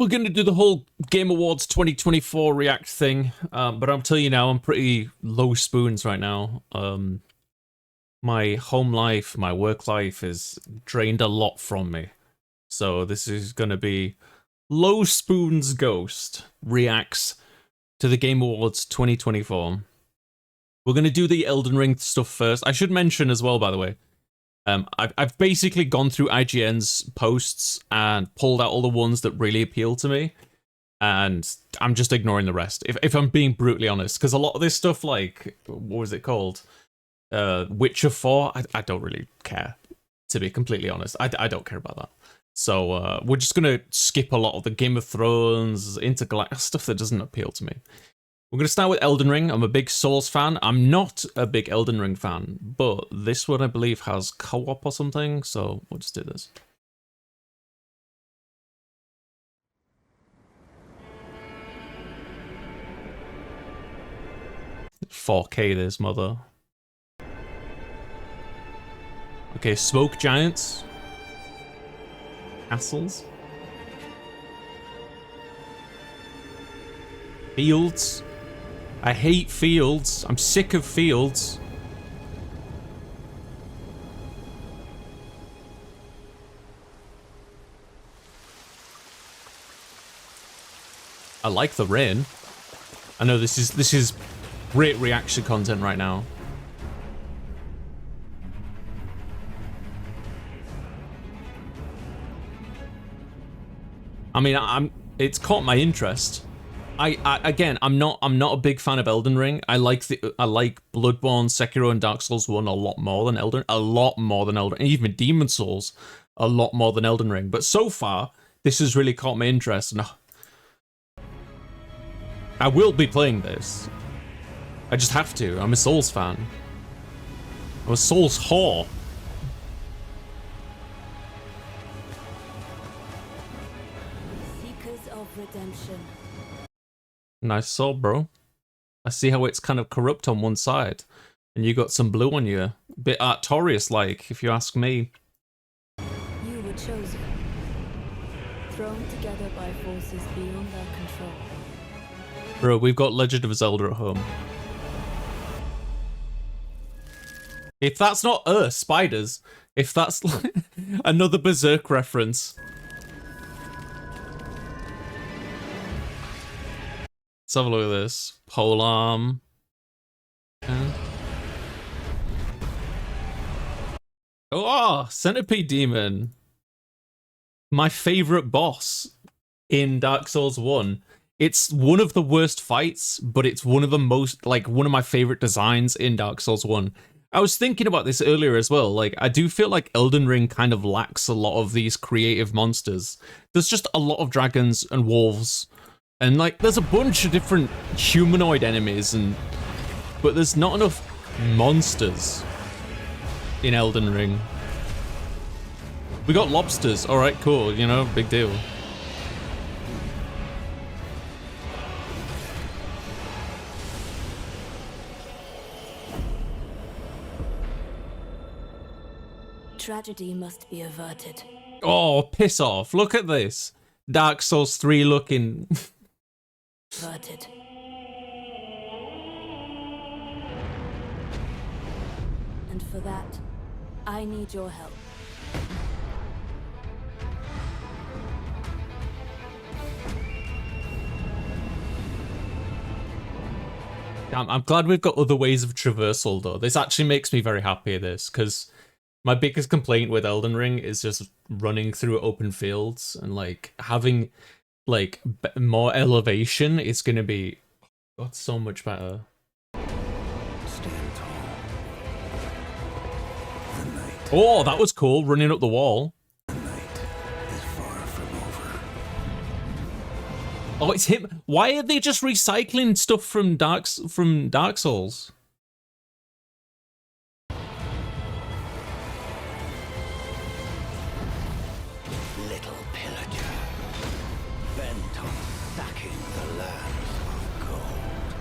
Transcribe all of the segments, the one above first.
we're going to do the whole Game Awards 2024 react thing, but I'll tell you now, I'm pretty low spoons right now. My home life, my work life has drained a lot from me. So this is going to be Low Spoons Ghost reacts to the Game Awards 2024. We're going to do the Elden Ring stuff first. I should mention as well, by the way, I've basically gone through IGN's posts and pulled out all the ones that really appeal to me, and I'm just ignoring the rest, if I'm being brutally honest, because a lot of this stuff, like, what was it called? Witcher 4, I don't really care, to be completely honest. I don't care about that. So we're just going to skip a lot of the Game of Thrones, intergalactic stuff that doesn't appeal to me. We're going to start with Elden Ring. I'm a big Souls fan. I'm not a big Elden Ring fan, but this one I believe has co-op or something, so we'll just do this. $4K this mother. Okay, smoke giants. Castles. Fields. I hate fields. I'm sick of fields. I like the rain. I know this is great reaction content right now. I mean, it's caught my interest. Again, I'm not a big fan of Elden Ring. I like Bloodborne, Sekiro, and Dark Souls 1 a lot more than Elden. And even Demon Souls a lot more than Elden Ring. But so far, this has really caught my interest, and I will be playing this. I just have to. I'm a Souls fan. I'm a Souls whore. Seekers of redemption. Nice sword, bro. I see how it's kind of corrupt on one side, and you got some blue on you. A bit Artorias-like, if you ask me. You were chosen, thrown together by forces beyond our control. Bro, we've got Legend of Zelda at home. If that's not spiders, if that's like another Berserk reference. Let's have a look at this. Polearm. Okay. Oh, Centipede Demon. My favorite boss in Dark Souls 1. It's one of the worst fights, but it's one of the most, like, one of my favorite designs in Dark Souls 1. I was thinking about this earlier as well. Like, I do feel like Elden Ring kind of lacks a lot of these creative monsters. There's just a lot of dragons and wolves. And, like, there's a bunch of different humanoid enemies, but there's not enough monsters in Elden Ring. We got lobsters. All right, cool. You know, big deal. Tragedy must be averted. Oh, piss off. Look at this. Dark Souls 3 looking. Averted. And for that, I need your help. I'm glad we've got other ways of traversal, though. This actually makes me very happy, this, because my biggest complaint with Elden Ring is just running through open fields, and, like, having, like, more elevation is going to be so much better. Stand tall. The night. Oh, that was cool, running up the wall. The night is far from over. Oh, it's him. Why are they just recycling stuff from Dark Souls? Little pillager, bent on sacking the lands of gold.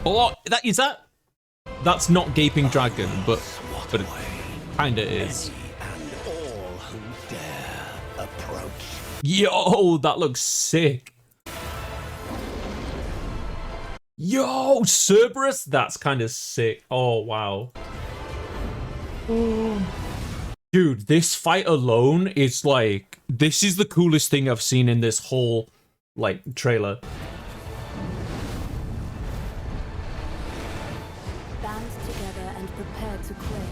Oh, that's not Gaping Dragon, but it kinda is. And all who dare approach. Yo, that looks sick. Yo, Cerberus? That's kind of sick. Oh, wow. Dude, this fight alone is like... This is the coolest thing I've seen in this whole, like, trailer. Band together and prepare to claim.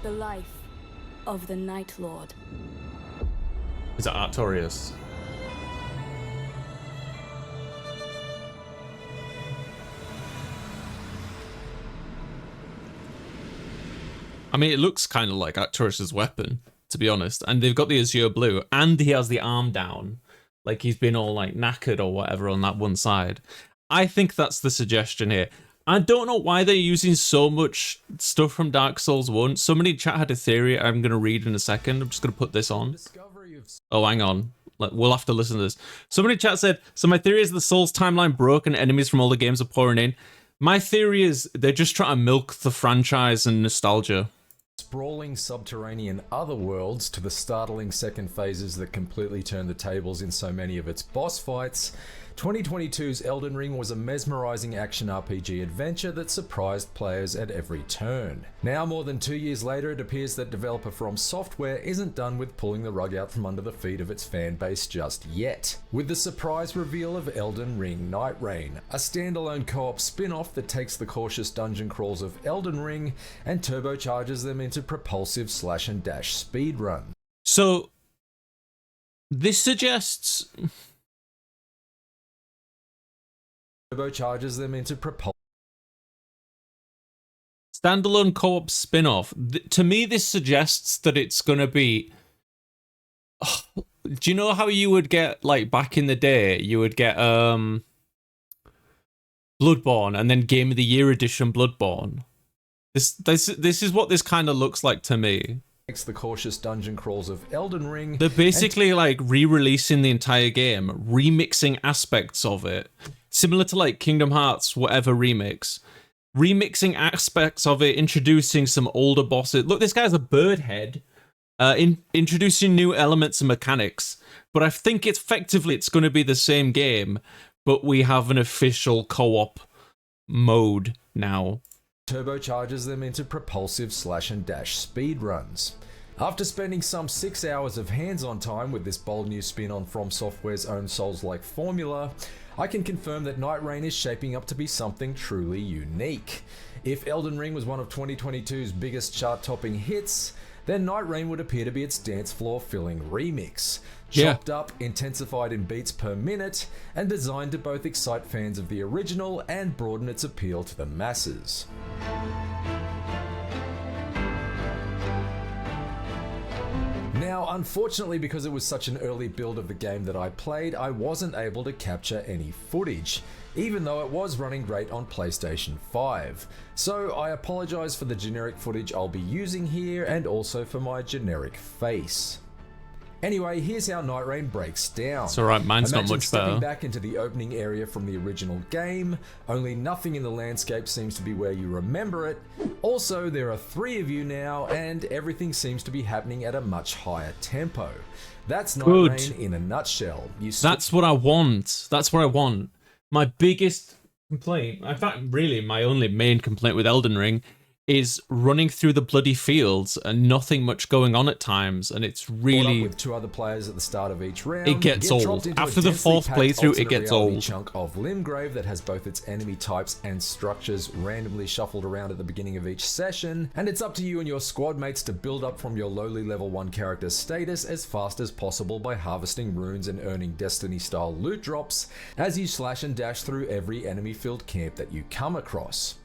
The life of the Night Lord. Is it Artorias? I mean, it looks kind of like Artorias' weapon, to be honest. And they've got the azure blue, and he has the arm down. Like he's been all like knackered or whatever on that one side. I think that's the suggestion here. I don't know why they're using so much stuff from Dark Souls 1. Somebody in chat had a theory I'm going to read in a second. I'm just going to put this on. Oh, hang on. We'll have to listen to this. Somebody in chat said, so my theory is the Souls timeline broke and enemies from all the games are pouring in. My theory is they're just trying to milk the franchise and nostalgia. Sprawling subterranean otherworlds to the startling second phases that completely turned the tables in so many of its boss fights, 2022's Elden Ring was a mesmerizing action RPG adventure that surprised players at every turn. Now, more than 2 years later, it appears that developer From Software isn't done with pulling the rug out from under the feet of its fan base just yet. With the surprise reveal of Elden Ring Night Rain, a standalone co-op spin-off that takes the cautious dungeon crawls of Elden Ring and turbocharges them into propulsive slash and dash speedrun. So, this suggests... Turbocharges them into standalone co-op spin-off. To me, this suggests that it's going to be... do you know how you would get, like, back in the day, you would get Bloodborne and then Game of the Year edition Bloodborne? This is what this kind of looks like to me. The cautious dungeon crawls of Elden Ring. They're basically like re-releasing the entire game, remixing aspects of it, similar to like Kingdom Hearts whatever remix, remixing aspects of it, introducing some older bosses. Look, this guy's a bird head, introducing new elements and mechanics. But I think it's going to be the same game, but we have an official co-op mode now. Turbocharges them into propulsive slash and dash speedruns. After spending some 6 hours of hands-on time with this bold new spin on From Software's own Souls-like formula, I can confirm that Night Rain is shaping up to be something truly unique. If Elden Ring was one of 2022's biggest chart-topping hits, then Night Rain would appear to be its dance floor-filling remix. Chopped up, intensified in beats per minute, and designed to both excite fans of the original and broaden its appeal to the masses. Now, unfortunately, because it was such an early build of the game that I played, I wasn't able to capture any footage, even though it was running great on PlayStation 5. So I apologize for the generic footage I'll be using here, and also for my generic face. Anyway, here's how Night Rain breaks down. It's alright, mine's not much better. Stepping back into the opening area from the original game, only nothing in the landscape seems to be where you remember it. Also, there are 3 of you now, and everything seems to be happening at a much higher tempo. That's Night Rain in a nutshell. That's what I want. That's what I want. My biggest complaint, in fact, really my only main complaint with Elden Ring, is running through the bloody fields and nothing much going on at times, and it's really... with 2 other players at the start of each round, it gets old. After the 4th playthrough, it gets old. Chunk of Limgrave that has both its enemy types and structures randomly shuffled around at the beginning of each session, and it's up to you and your squad mates to build up from your lowly level 1 character's status as fast as possible by harvesting runes and earning Destiny-style loot drops as you slash and dash through every enemy-filled camp that you come across.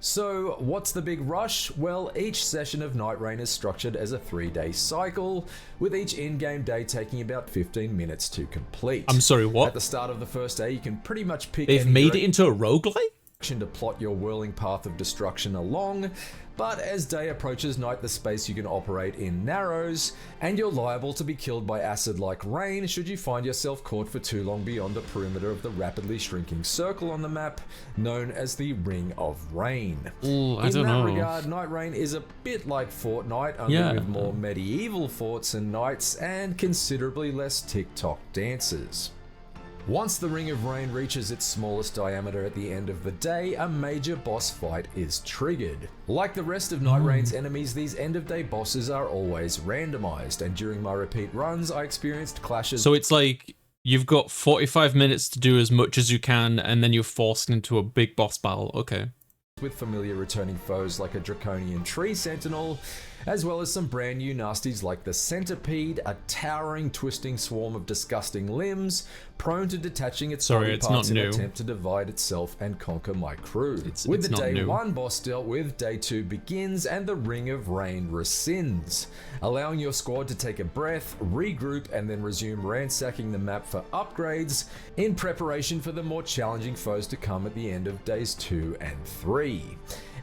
So, what's the big rush? Well, each session of Night Rain is structured as a 3-day cycle, with each in-game day taking about 15 minutes to complete. I'm sorry, what? At the start of the first day, you can pretty much pick They've made it into a roguelike? to plot your whirling path of destruction along, but as day approaches night, the space you can operate in narrows, and you're liable to be killed by acid-like rain should you find yourself caught for too long beyond the perimeter of the rapidly shrinking circle on the map, known as the Ring of Rain. Ooh, I in don't that know. regard, Night Rain is a bit like Fortnite, only Yeah. with more medieval forts and knights, and considerably less TikTok dances. Once the Ring of Rain reaches its smallest diameter at the end of the day, a major boss fight is triggered. Like the rest of Night Rain's enemies, these end-of-day bosses are always randomized, and during my repeat runs, I experienced clashes. So it's like you've got 45 minutes to do as much as you can, and then you're forced into a big boss battle. Okay. with familiar returning foes like a draconian tree sentinel, as well as some brand new nasties like the centipede, a towering twisting swarm of disgusting limbs, prone to detaching its body it's parts not in an new. attempt to divide itself and conquer my crew. With it's the not day new. 1 boss dealt with, day 2 begins and the Ring of Rain rescinds, allowing your squad to take a breath, regroup, and then resume ransacking the map for upgrades in preparation for the more challenging foes to come at the end of days 2 and 3.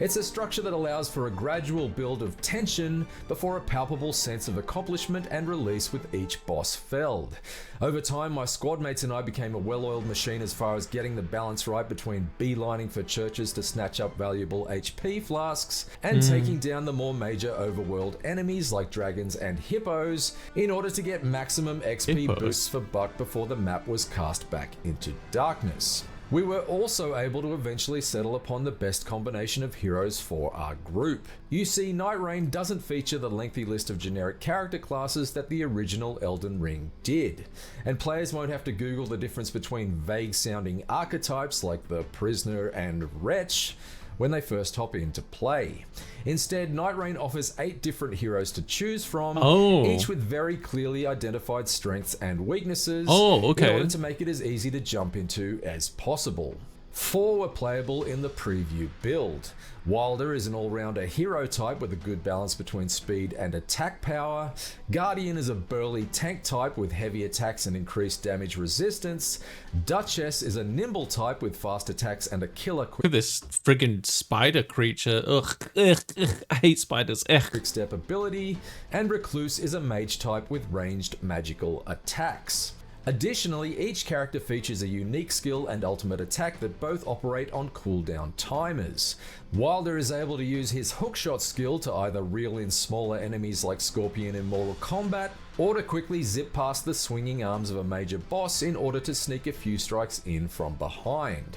It's a structure that allows for a gradual build of tension before a palpable sense of accomplishment and release with each boss felled. Over time, my squad mates and I became a well-oiled machine as far as getting the balance right between beelining for churches to snatch up valuable HP flasks and taking down the more major overworld enemies like dragons and hippos in order to get maximum XP Hippos. boosts for buck before the map was cast back into darkness. We were also able to eventually settle upon the best combination of heroes for our group. You see, Night Rain doesn't feature the lengthy list of generic character classes that the original Elden Ring did, and players won't have to Google the difference between vague-sounding archetypes like the Prisoner and Wretch when they first hop into play. Instead, Night Rain offers 8 different heroes to choose from, each with very clearly identified strengths and weaknesses, in order to make it as easy to jump into as possible. 4 were playable in the preview build. Wilder is an all-rounder hero type with a good balance between speed and attack power. Guardian is a burly tank type with heavy attacks and increased damage resistance. Duchess is a nimble type with fast attacks and a killer Look at this friggin' spider creature. Ugh, I hate spiders. quick step ability. And Recluse is a mage type with ranged magical attacks. Additionally, each character features a unique skill and ultimate attack that both operate on cooldown timers. Wilder is able to use his hookshot skill to either reel in smaller enemies like Scorpion in Mortal Kombat, or to quickly zip past the swinging arms of a major boss in order to sneak a few strikes in from behind.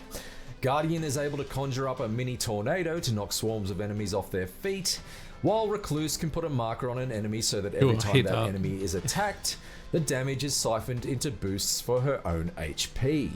Guardian is able to conjure up a mini tornado to knock swarms of enemies off their feet, while Recluse can put a marker on an enemy so that every time that enemy is attacked, the damage is siphoned into boosts for her own HP.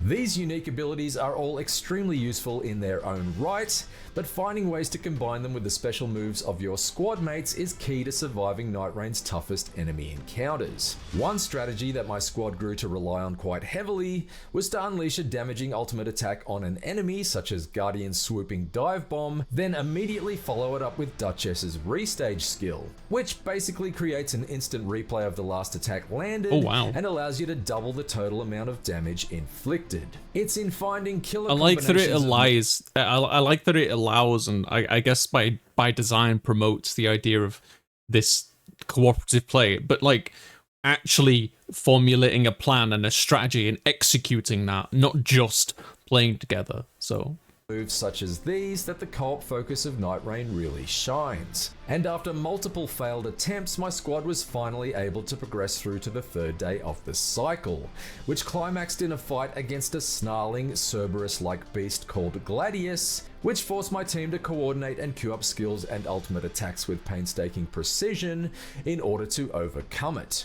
These unique abilities are all extremely useful in their own right, but finding ways to combine them with the special moves of your squad mates is key to surviving Night Rain's toughest enemy encounters. One strategy that my squad grew to rely on quite heavily was to unleash a damaging ultimate attack on an enemy such as Guardian's swooping dive bomb, then immediately follow it up with Duchess's restage skill, which basically creates an instant replay of the last attack landed and allows you to double the total amount of damage inflicted. It's in finding killer I like that it combinations of- I like that it allows, and I guess by design promotes the idea of this cooperative play, but like actually formulating a plan and a strategy and executing that, not just playing together. So moves such as these that the co-op focus of Night Rain really shines. And after multiple failed attempts, my squad was finally able to progress through to the 3rd day of the cycle, which climaxed in a fight against a snarling, Cerberus-like beast called Gladius, which forced my team to coordinate and queue up skills and ultimate attacks with painstaking precision in order to overcome it.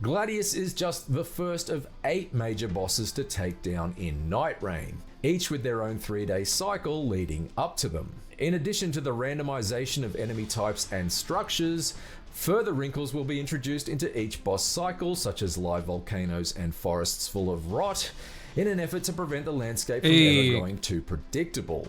Gladius is just the first of 8 major bosses to take down in Night Rain, each with their own 3-day cycle leading up to them. In addition to the randomization of enemy types and structures, further wrinkles will be introduced into each boss cycle, such as live volcanoes and forests full of rot, in an effort to prevent the landscape from ever growing too predictable.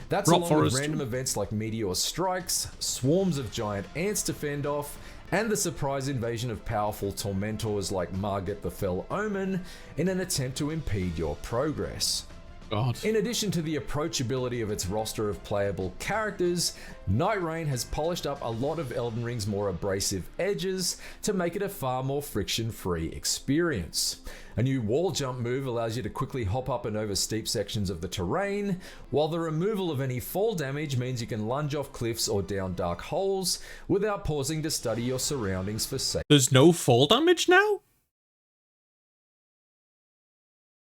That's along with random events like meteor strikes, swarms of giant ants to fend off, and the surprise invasion of powerful tormentors like Margit the Fell Omen in an attempt to impede your progress. God. In addition to the approachability of its roster of playable characters, Night Rain has polished up a lot of Elden Ring's more abrasive edges to make it a far more friction-free experience. A new wall jump move allows you to quickly hop up and over steep sections of the terrain, while the removal of any fall damage means you can lunge off cliffs or down dark holes without pausing to study your surroundings for safety. There's no fall damage now?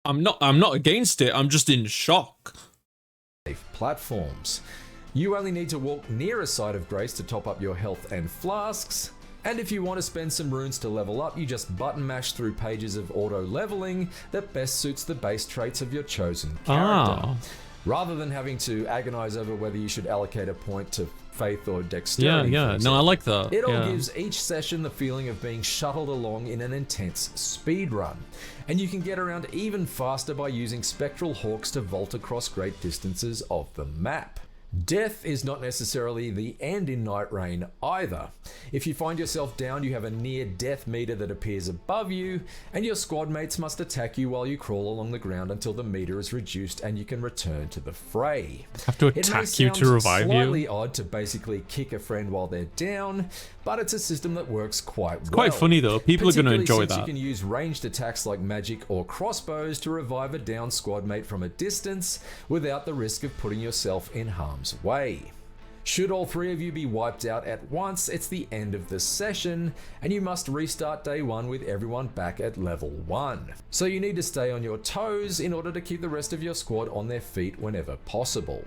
I'm not against it, I'm just in shock. Platforms. You only need to walk near a site of grace to top up your health and flasks. And if you want to spend some runes to level up, you just button mash through pages of auto leveling that best suits the base traits of your chosen character. Rather than having to agonize over whether you should allocate a point to faith or dexterity. Yeah, no, I like that. It all gives each session the feeling of being shuttled along in an intense speed run. And you can get around even faster by using spectral hawks to vault across great distances of the map. Death is not necessarily the end in Night Rain either. If you find yourself down, you have a near death meter that appears above you, and your squad mates must attack you while you crawl along the ground until the meter is reduced and you can return to the fray. Have to attack you to revive you. It's slightly odd to basically kick a friend while they're down, but it's a system that works quite well. It's quite funny though, people are going to enjoy that. You can use ranged attacks like magic or crossbows to revive a down squad mate from a distance without the risk of putting yourself in harm's way. Should all three of you be wiped out at once, it's the end of the session, and you must restart day one with everyone back at level 1. So you need to stay on your toes in order to keep the rest of your squad on their feet whenever possible.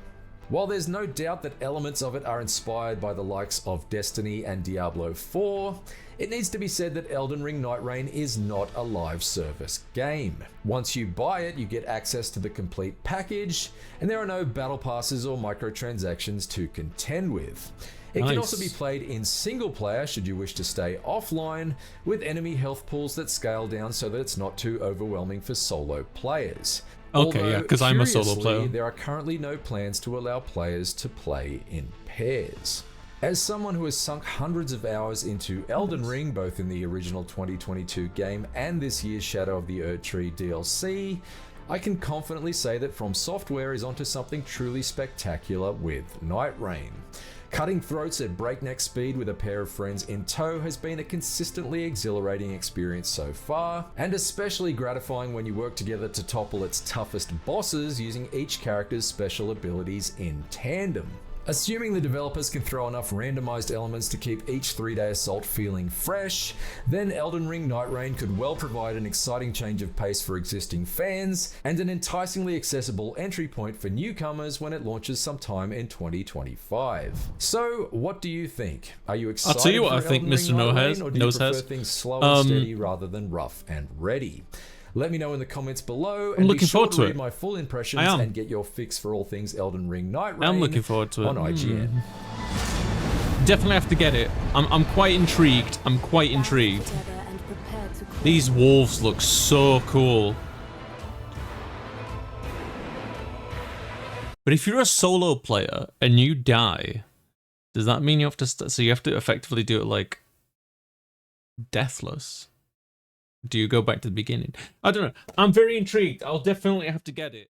While there's no doubt that elements of it are inspired by the likes of Destiny and Diablo 4, it needs to be said that Elden Ring Night Rain is not a live service game. Once you buy it, you get access to the complete package, and there are no battle passes or microtransactions to contend with. It can also be played in single player should you wish to stay offline, with enemy health pools that scale down so that it's not too overwhelming for solo players. Okay, yeah, because I'm a solo player. There are currently no plans to allow players to play in pairs. As someone who has sunk hundreds of hours into Elden Ring, both in the original 2022 game and this year's Shadow of the Erdtree DLC, I can confidently say that From Software is onto something truly spectacular with Night Rain. Cutting throats at breakneck speed with a pair of friends in tow has been a consistently exhilarating experience so far, and especially gratifying when you work together to topple its toughest bosses using each character's special abilities in tandem. Assuming the developers can throw enough randomized elements to keep each 3-day assault feeling fresh, then Elden Ring Night Rain could well provide an exciting change of pace for existing fans and an enticingly accessible entry point for newcomers when it launches sometime in 2025. So, what do you think? Are you excited? I'll tell you what I for think, Elden Mr. Ring Night Nosehead. Rain, or do you prefer things slow and steady rather than rough and ready? Let me know in the comments below, and I'm looking be sure forward to to read it. my full impressions and get your fix for all things Elden Ring Night Rain I'm looking forward to it. on IGN. Definitely have to get it. I'm quite intrigued. I'm quite intrigued. Together and prepare to crawl. These wolves look so cool. But if you're a solo player and you die, does that mean you have to so you have to effectively do it like deathless? Do you go back to the beginning? I don't know. I'm very intrigued. I'll definitely have to get it.